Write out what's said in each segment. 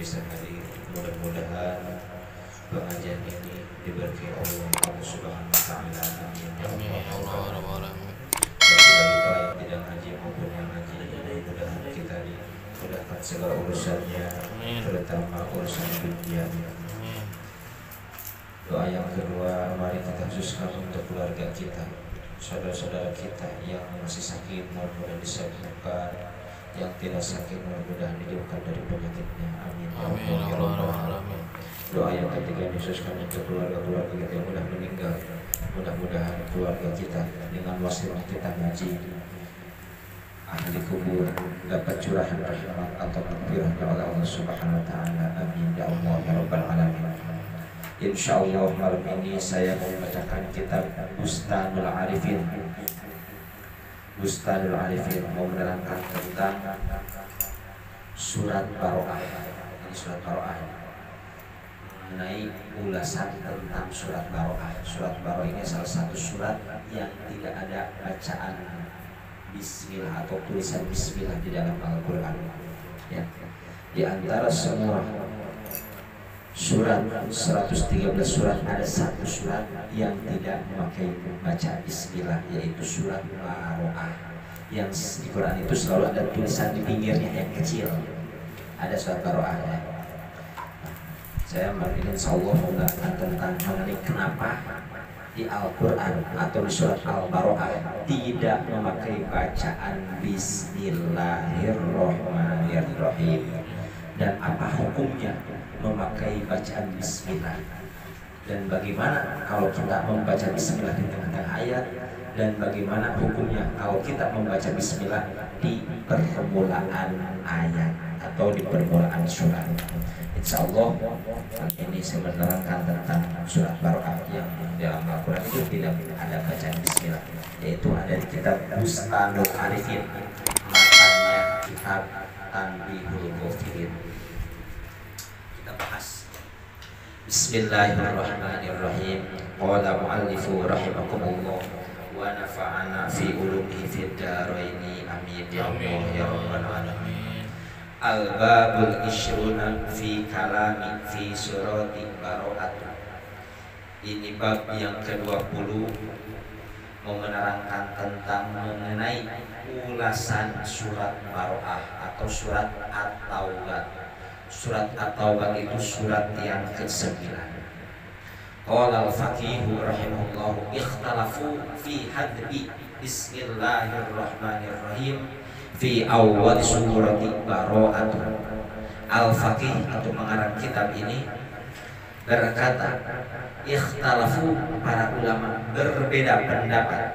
bisa hadir. Mudah-mudahan pengajian ini diberkahi Allah Subhanahu wa taala. Amin ya Allah. Bagi kita yang tidak ngaji maupun yang ngaji, mudah-mudahan kita dimudahkan segala urusannya, terutama urusan dunia. Doa yang kedua, mari kita khususkan untuk keluarga kita, saudara-saudara kita yang masih sakit, mudah-mudahan disembuhkan, yang tidak sakit mudah-mudahan dijauhkan dari penyakitnya. Amin ya rabbal alamin. Doa yang ketiga dikhususkan untuk keluarga-keluarga kita yang sudah meninggal, mudah-mudahan keluarga kita dengan wasilah kita ngaji, ahli kubur dapat curahan rahmat atau maghfirah oleh Allah Subhanahu wa taala. Amin ya Allah ya rabbal alamin. Insyaallah malam ini saya mau membacakan kitab Bustanul Arifin. Bustanul Arifin mau menerangkan tentang surat Baroah. Ini surat Baroah mengenai ulasan tentang surat Baroah. Surat Baroah ini salah satu surat yang tidak ada bacaan Bismillah atau tulisan Bismillah di dalam Al-Quran. Ya. Di antara semua surat 113 surat ada satu surat yang tidak memakai baca Bismillah, yaitu surat Baroah. Yang di Quran itu selalu ada tulisan di pinggirnya yang kecil, ada surat Baroah ya. Saya ingin insyaallah mengatakan tentang mengenai kenapa di Al-Quran atau di surat Al-Baroah tidak memakai bacaan Bismillahirrahmanirrahim, dan apa hukumnya memakai bacaan Bismillah, dan bagaimana kalau kita membaca Bismillah di tengah ayat, dan bagaimana hukumnya kalau kita membaca Bismillah di permulaan ayat atau di permulaan surat. Insyaallah ini saya menerangkan tentang surat Baroah yang dalam Al-Quran itu tidak ada bacaan Bismillah, yaitu ada di kitab Bustanul Arifin, makanya kitab Tanbihul Ghafilin. Kita bahas. Bismillahirrahmanirrahim. Qala mu'allifu rahimakumullah wa nafa'ana fi ulumihi fid dharaini. Amin ya Allah ya rabbal alamin. Al-babul ishruna fi kalami fi surati Baroah. Ini bab yang ke-20 mau menerangkan tentang mengenai ulasan surat Baroah atau surat At-Taubah. Surat At-Taubah itu surat yang ke-9. Qala al-faqihu rahimahullah ikhtalafu fi hadbi Bismillahirrahmanirrahim fi awal surati Baroah. Al-faqih atau pengarang kitab ini berkata, ikhtalafu, para ulama berbeda pendapat,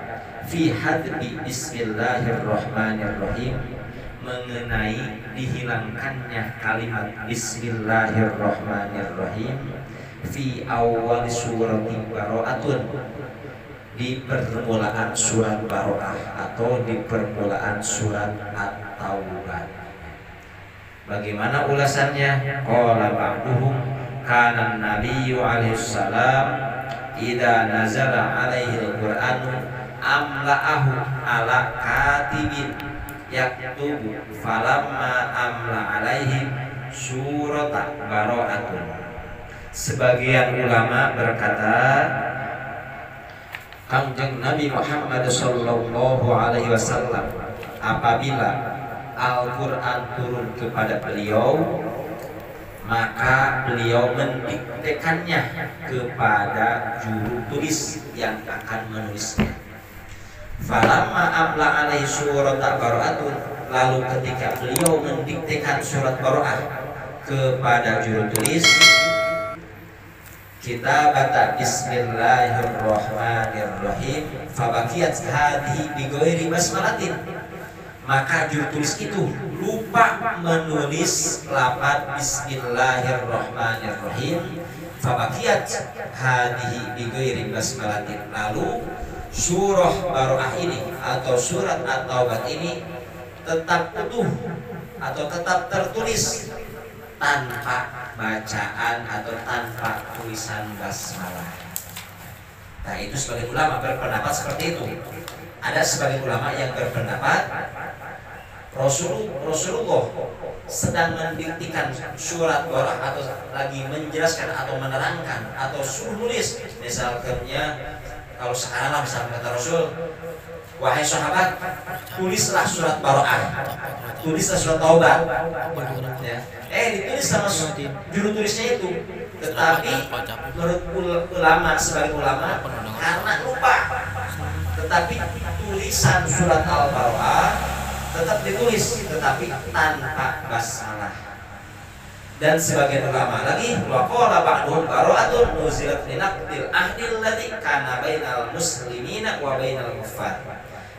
fi hadbi Bismillahirrahmanirrahim, mengenai dihilangkannya kalimat Bismillahirrahmanirrahim fi awal surati Baro'atun, di permulaan surat Baroah atau di permulaan surat At-Taubah. Bagaimana ulasannya? Qala ba'duhum kana nabiyyu alaihi salam idza nazala alaihi al-Qur'anu amla'ahu ala katibin yaktubu falamma amla alaihim surata Baro'atun. Sebagian ulama berkata, Kanjeng Nabi Muhammad sallallahu alaihi wasallam apabila Al-Quran turun kepada beliau, maka beliau mendiktekannya kepada juru tulis yang akan menulisnya. Falamma amla alaihi surata Baro'atun, lalu ketika beliau mendiktekan surat Baro'ah kepada juru tulis, kita baca Bismillahirrahmanirrahim fabaqiyat hadhihi bighairi basmalatin, maka juru tulis itu lupa menulis lafaz Bismillahirrahmanirrahim fabaqiyat hadhihi bighairi basmalatin, lalu surah Baro'ah ini atau surat At-Taubah ini tetap utuh atau tetap tertulis tanpa bacaan atau tanpa tulisan basmalah. Nah, itu sebagian ulama berpendapat seperti itu. Ada sebagian ulama yang berpendapat Rasulullah sedang mendiktikan surat Barah atau lagi menjelaskan atau menerangkan atau suruh nulis, misalnya kalau sekarang lah misalnya kata Rasul, wahai sahabat, tulislah surat Barah, tulislah surat Taubat, ya. Ditulis sama juru tulisnya itu, tetapi menurut ulama, sebagai ulama, karena lupa, tetapi tulisan surat Al-Baqarah tetap ditulis, tetapi tanpa basmalah. Dan sebagian ulama lagi, waqala ba'dhum bara'atun nuzilat linaqdil ahdil ladzi kana bainal muslimina wa bainal kuffar.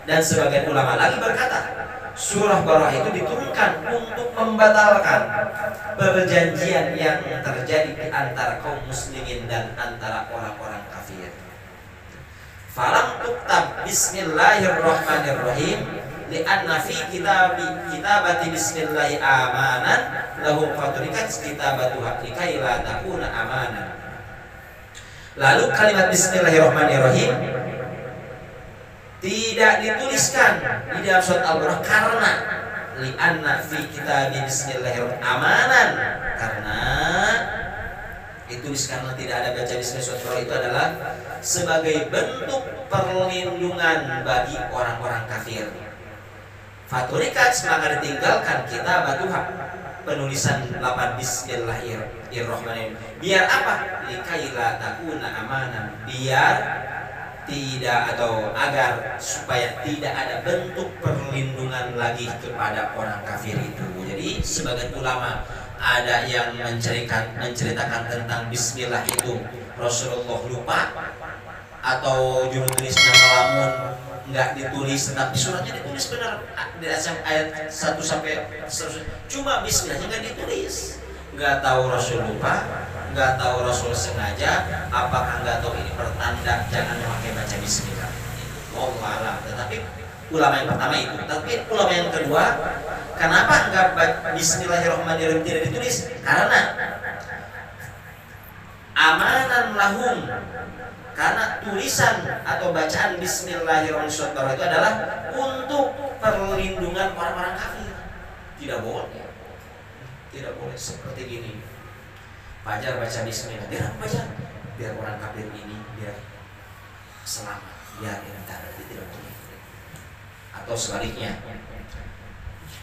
Dan sebagian ulama lagi berkata, surah Barah itu diturunkan untuk membatalkan perjanjian yang terjadi di antara kaum muslimin dan antara orang-orang kafir. Falam tuktab bismillahirrahmanirrahim li'anna fi kitabati bismillahi amanan lahu faturikat kitabatuha likai la takuna amanan. Lalu kalimat bismillahirrahmanirrahim tidak dituliskan di dalam surat Al-Baqarah karena li'anna fi kitabi bismillahirrahmanirrahim amanan, karena ditulis karena tidak ada baca bismillah surat Al-Baqarah itu adalah sebagai bentuk perlindungan bagi orang-orang kafir. Faturikat, maka ditinggalkan kita batuha, penulisan lapan bismillahirrahmanirrahim. Biar apa? Likaila takuna amanan, biar tidak atau agar supaya tidak ada bentuk perlindungan lagi kepada orang kafir itu. Jadi sebagian ulama ada yang menceritakan tentang bismillah itu Rasulullah lupa atau juru tulisnya melamun, nggak ditulis, tetapi suratnya ditulis benar di ayat 1 sampai 100. Cuma bismillahnya nggak ditulis. Nggak tahu Rasul lupa, nggak tahu Rasul sengaja, apakah nggak tahu ini pertanda jangan memakai baca bismillah. Wallahu a'lam. Tetapi ulama yang pertama itu. Tapi ulama yang kedua, kenapa nggak bismillahirrahmanirrahim tidak ditulis? Karena amanan lahum, karena tulisan atau bacaan bismillahirrahmanirrahim itu adalah untuk perlindungan orang-orang kafir. Tidak boleh. Tidak boleh seperti gini. Fajar baca bismillah, biar baca, biar orang kafir ini biar selamat, biar ini tidak boleh. Atau sebaliknya,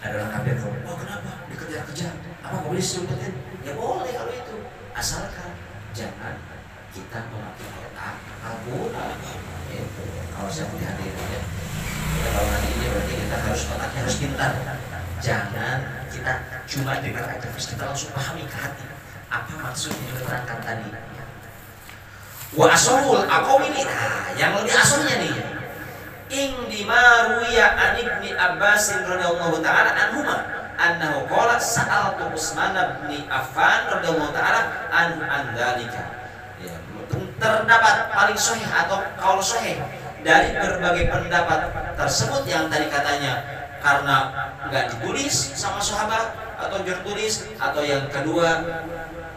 ada orang kafir, wah kenapa dikejar-kejar? Apa boleh disumpetin? Ya boleh kalau itu, asalkan jangan kita memakai ayat Al-Quran. Kalau saya punya hadirin ya, kita kalau nanti ini berarti kita harus otaknya harus pintar. Jangan kita cuma dengar aja terus kita langsung pahami ke hati apa maksud yang diterangkan tadi. Wa asolul aqawili, nah yang lebih asolnya nih, ing dimaruya an ibni Abbasin radhiyallahu ta'ala anhuma annahu qala sa'altu Utsman bin Affan radhiyallahu ta'ala anhu an dzalika. Ya, terdapat paling sahih atau qaul sahih dari berbagai pendapat tersebut yang tadi katanya karena nggak ditulis sama sahabat atau juru tulis, atau yang kedua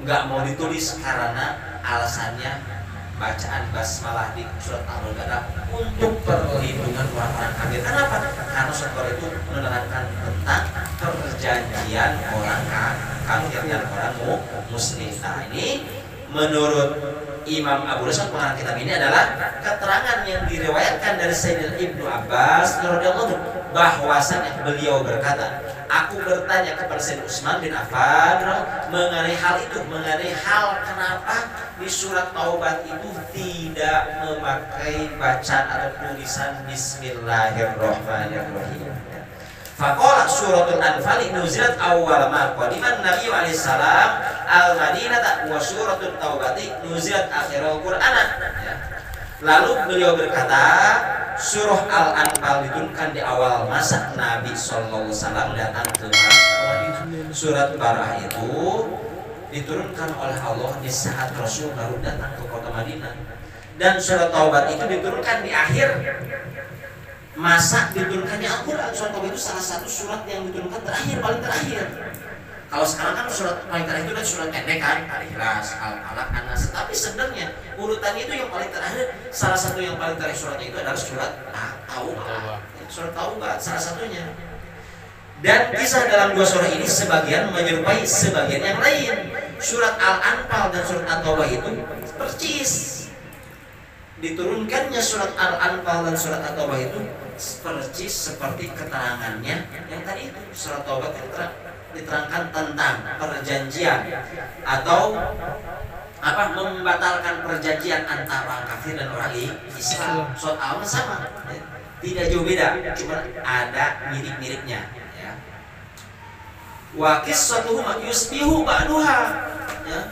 nggak mau ditulis karena alasannya bacaan basmalah di surat Al-Baqarah untuk perlindungan orang-orang kafir. Kenapa? Karena surat itu menerangkan tentang perjanjian orang kafir dan orang muslim. Nah ini menurut Imam Abu Rasul pengarang kitab ini adalah keterangan yang diriwayatkan dari Sayyidina Ibnu Abbas radhiyallahu anhu bahwasannya beliau berkata, aku bertanya kepada Sayyidina Utsman bin Affan mengenai hal itu, mengenai hal kenapa di surat Taubat itu tidak memakai bacaan atau tulisan Bismillahirrahmanirrahim. Faqala suratul Anfal nuzilat awwal ma qadiman Nabi alaihi salam al-Madinah wa suratul Taubati nuzilat akhirul Qur'an. Lalu beliau berkata, surah Al-Anfal diturunkan di awal masa Nabi sallallahu alaihi wasallam datang ke Madinah. Surat Barah itu diturunkan oleh Allah di saat Rasul baru datang ke kota Madinah. Dan surat Taubat itu diturunkan di akhir masa diturunkannya Al-Quran. Surat Taubat itu salah satu surat yang diturunkan terakhir, paling terakhir. Kalau sekarang kan surat paling terakhir itu kan surat pendek kan, Al-Ikhlas, Al-Falaq, An-Nas. Tapi sebenarnya urutannya itu yang paling terakhir, salah satu yang paling terakhir suratnya itu adalah surat Taubah. Surat Taubah salah satunya. Dan kisah dalam dua surah ini sebagian menyerupai sebagian yang lain. Surat Al-Anfal dan surat At-Taubah itu percis. Diturunkannya surat Al-Anfal dan surat At-Taubah itu percis seperti keterangannya yang tadi itu. Surat Taubah diterangkan tentang perjanjian atau membatalkan perjanjian antara orang kafir dan orang Islam. Surat Al sama, tidak jauh beda, cuma ada mirip-miripnya. Wa qissatuhuma yusbihu ba'duha, ya.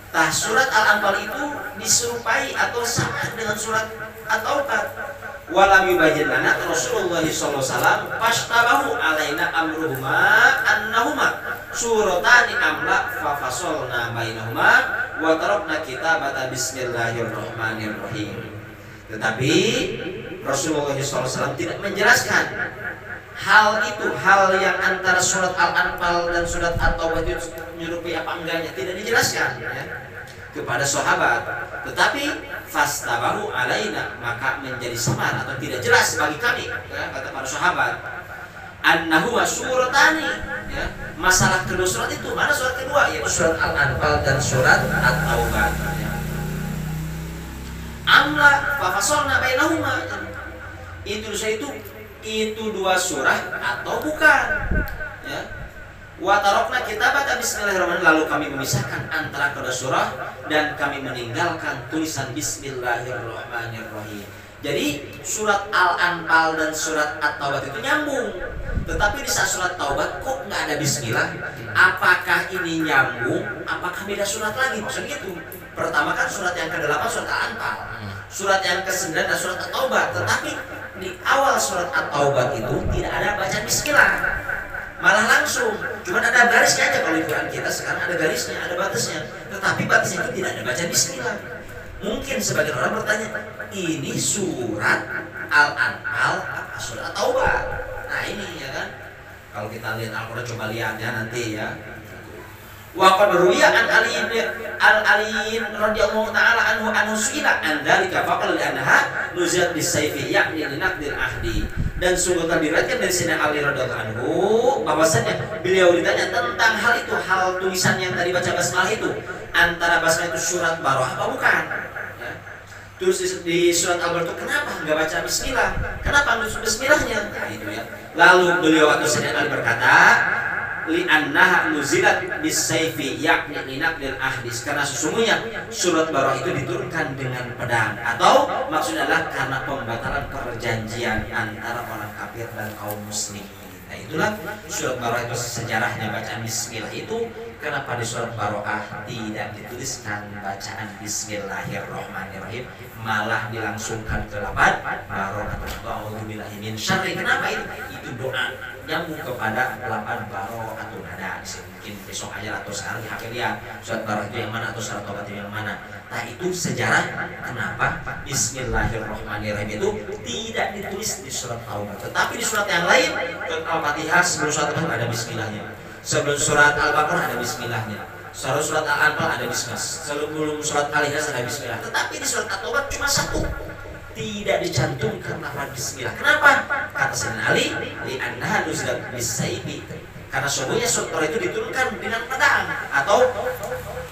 Tah surat Al-Anfal itu diserupai atau sama dengan surat At-Taubah. Walam yubayyin lana Rasulullah sallallahu alaihi wasallam fashtabahu alaina amruhuma annahuma suratani amla fa fasalna bainahuma wa tarakna kitabata bismillahirrahmanirrahim. Tetapi Rasulullah sallallahu alaihi wasallam tidak menjelaskan hal yang antara surat Al-Anfal dan surat At-Taubah itu menyerupai apa enggaknya tidak dijelaskan, ya, kepada sahabat. Tetapi fastabahu alaina, maka menjadi samar atau tidak jelas bagi kami, ya, kata para sahabat. Annahu suratani, ya, masalah kedua surat itu, mana surat kedua, yaitu surat Al-Anfal dan surat At-Taubah, ya. Amla fa fasalna bainahuma, itu dua surah atau bukan, ya. Wa tarakna kitabata bismillahirrahmanirrahim, lalu kami memisahkan antara kedua surah dan kami meninggalkan tulisan bismillahirrahmanirrahim. Jadi surat Al-Anfal dan surat At-Taubah itu nyambung, tetapi di saat surat Taubah kok nggak ada bismillah? Apakah ini nyambung? Apakah beda surat lagi? Maksud gitu. Pertama kan surat yang ke-8 surat Al-Anfal, surat yang ke-9 dan surat At-Taubah, tetapi di awal surat At-Taubah itu tidak ada baca bismillah, malah langsung cuma ada garisnya aja. Kalau di Quran kita sekarang ada garisnya, ada batasnya, tetapi batasnya itu tidak ada baca bismillah. Mungkin sebagian orang bertanya, ini surat Al-Anfal apa surat At-Taubah? Nah ini, ya kan, kalau kita lihat Al-Quran, coba lihat ya nanti, ya. Wa qad ruwiya an aliyin radhiyallahu ta'ala anhu su'ila an dzalika faqala anha nuzilat bisayfi ya'ni linaqdil ahdi. Dan sungguh diriwayatkan dari Sayyidina Ali radhiyallahu anhu bahwasanya beliau ditanya tentang hal itu, hal tulisan yang tadi baca basmalah itu, antara basmalah itu surat Barah apa bukan, ya. Terus di surat Al-Baqarah itu kenapa enggak baca bismillah? Kenapa nulis bismillahnya? Nah itu, ya. Lalu beliau atau Sayyidina Ali berkata, li'annaha nuzilat bisayfi yakni linaqdil ahdis, karena sesungguhnya surat Barah itu diturunkan dengan pedang, atau maksudnya adalah karena pembatalan perjanjian antara orang kafir dan kaum muslim. Nah itulah surat Barah itu sejarahnya bacaan bismillah itu. Kenapa di surat Barah tidak dituliskan bacaan bismillahirrahmanirrahim, malah dilangsungkan ke lapan Barah atau a'udzubillahi min syarri. Kenapa itu? Itu doa nyambung kepada lapan Barah atau nada. Mungkin besok aja atau sekarang hafal lihat surat Barah itu yang mana atau surat Taubah itu yang mana. Nah itu sejarah kenapa bismillahirrahmanirrahim itu tidak ditulis di surat Taubah, tetapi di surat yang lain, Al-Fatihah sebelum surat Taubah ada bismillahnya, sebelum surat Al-Baqarah ada bismillahnya, surat Al-Anfal ada bismillah, sebelum surat Al-Ikhlas ada bismillah, tetapi di surat At-Taubah cuma satu, tidak dicantumkan lafaz bismillah. Kenapa? Kata Sayyidina Ali, li'annaha nuzilat bisayfi, karena sesungguhnya surat itu diturunkan dengan pedang, atau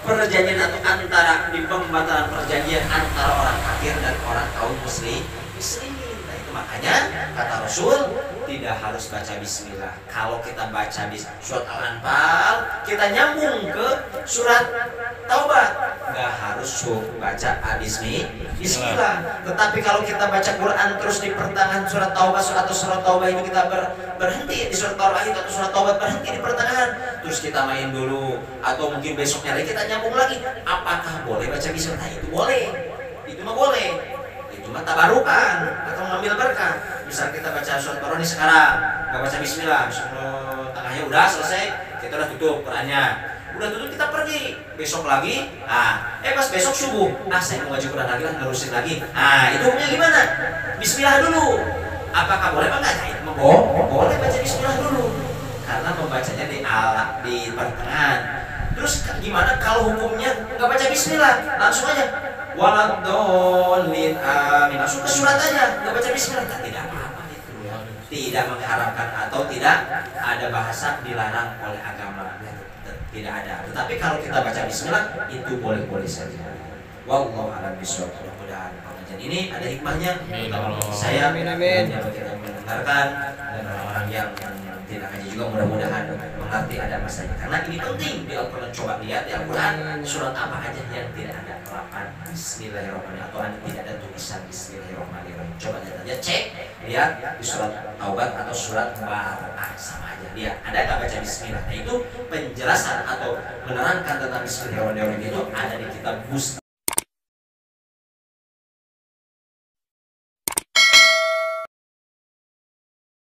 perjanjian atau antara di pembatalan perjanjian antara orang kafir dan orang kaum muslimin. Nah itu makanya kata Rasul tidak harus baca bismillah. Kalau kita baca surat Al-Anfal, kita nyambung ke surat Taubah, nggak harus baca bismillah. Tetapi kalau kita baca Quran terus di pertengahan surat Taubah atau surat Taubah itu kita berhenti di surat Taubah itu, atau surat Taubah berhenti di pertengahan, terus kita main dulu, atau mungkin besoknya lagi kita nyambung lagi, apakah boleh baca bismillah? Nah, itu boleh, itu mah boleh, itu mah tabarukan atau mengambil berkah. Misal kita baca surat Barah ini sekarang nggak baca bismillah, tengahnya udah selesai, kita udah tutup Qurannya, udah tutup, kita pergi besok lagi, pas besok subuh, saya mau ngaji Quran lagi lah, nerusin lagi, itu hukumnya gimana? Bismillah dulu, apakah boleh apa enggak? Boleh baca bismillah dulu, karena membacanya di pertengahan. Terus gimana kalau hukumnya nggak baca bismillah, langsung aja waladhdallin amin, langsung ke surat aja, nggak baca bismillah? Tidak apa-apa itu, ya. tidak mengharamkan atau tidak ada bahasa dilarang oleh agama, tidak ada. Tetapi kalau kita baca bismillah itu boleh-boleh saja. Wallahu a'lam bishawab. Mudah-mudahan pengajian ini ada hikmahnya. Saya kita mendengarkan dan orang-orang yang tidak haji juga mudah-mudahan mengerti ada masanya. Karena ini penting di Al-Quran. Coba lihat di Al-Quran surat apa aja yang tidak ada lapan Bismillahirrahmanirrahim atau tidak ada tulisan Bismillahirrahmanirrahim. Coba lihat aja, cek lihat di surat Taubat atau surat Baqarah sama aja. Lihat ada nggak baca Bismillah. Nah itu penjelasan atau menerangkan tentang Bismillahirrahmanirrahim itu ada di kitab